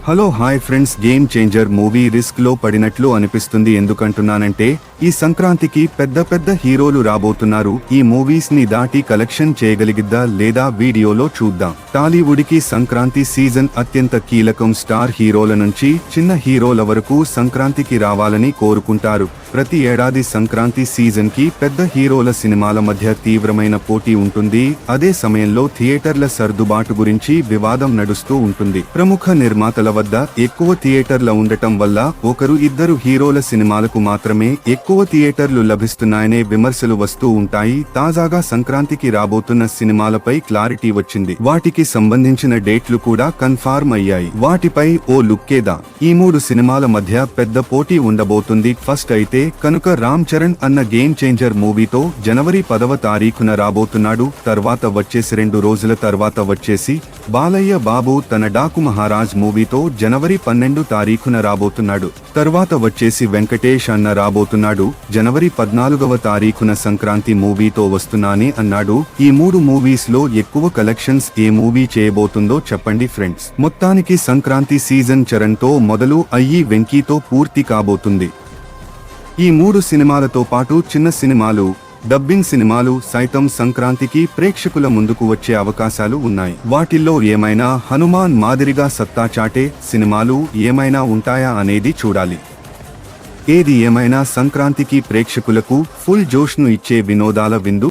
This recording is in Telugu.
Hello hi friends, game changer movie risk లో పడినట్లు అనిపిస్తుంది. ఎందుకంటున్నానంటే ఈ సంక్రాంతికి పెద్ద పెద్ద హీరోలు రాబోతున్నారు. ఈ మూవీస్ ని దాటి కలెక్షన్ చేయగలిగిద్దా లేదా వీడియోలో చూద్దాం. టాలీవుడ్ కి సంక్రాంతి సీజన్ అత్యంత కీలకం. స్టార్ హీరోల నుంచి చిన్న హీరోల వరకు సంక్రాంతికి రావాలని కోరుకుంటారు. ప్రతి ఏడాది సంక్రాంతి సీజన్ కి పెద్ద హీరోల సినిమాల మధ్య తీవ్రమైన పోటీ ఉంటుంది. అదే సమయంలో థియేటర్ల సర్దుబాటు గురించి వివాదం నడుస్తూ ఉంటుంది. ప్రముఖ నిర్మాతల వద్ద ఎక్కువ థియేటర్ల ఉండటం వల్ల ఒకరు ఇద్దరు హీరోల సినిమాలకు మాత్రమే ఎక్కువ థియేటర్లు లభిస్తున్నాయనే విమర్శలు వస్తూ ఉంటాయి. తాజాగా సంక్రాంతికి రాబోతున్న సినిమాలపై క్లారిటీ వచ్చింది. వాటికి సంబంధించిన డేట్లు కూడా కన్ఫర్మ్ అయ్యాయి. వాటిపై ఓ లుక్కేదా. ఈ 3 సినిమాల మధ్య పెద్ద పోటీ ఉండబోతుంది. ఫస్ట్ అయితే కనుక రామ్ చరణ్ అన్న గేమ్ చేంజర్ మూవీతో జనవరి 10వ తారీఖున రాబోతున్నాడు. తర్వాత వచ్చేసి 2 రోజుల తర్వాత వచ్చేసి బాలయ్య బాబు తన డాకు మహారాజ్ మూవీతో జనవరి 12 తారీఖున రాబోతున్నాడు. తర్వాత వచ్చేసి వెంకటేష్ అన్న రాబోతున్నాడు. జనవరి 14వ తారీఖున సంక్రాంతి మూవీతో వస్తున్నానే అన్నాడు. ఈ 3 మూవీస్ లో ఎక్కువ కలెక్షన్స్ ఏ మూవీ చేయబోతుందో చెప్పండి ఫ్రెండ్స్. మొత్తానికి సంక్రాంతి సీజన్ చరణ్ తో మొదలు అయ్యి వెంకీతో పూర్తి కాబోతుంది. ఈ 3 సినిమాలతో పాటు చిన్న సినిమాలు, డబ్బింగ్ సినిమాలు సైతం సంక్రాంతికి ప్రేక్షకుల ముందుకు వచ్చే అవకాశాలు ఉన్నాయి. వాటిల్లో ఏమైనా హనుమాన్ మాదిరిగా సత్తా చాటే సినిమాలు ఏమైనా ఉంటాయా అనేది చూడాలి. ఏది ఏమైనా సంక్రాంతికి ప్రేక్షకులకు ఫుల్ జోష్ను ఇచ్చే వినోదాల విందు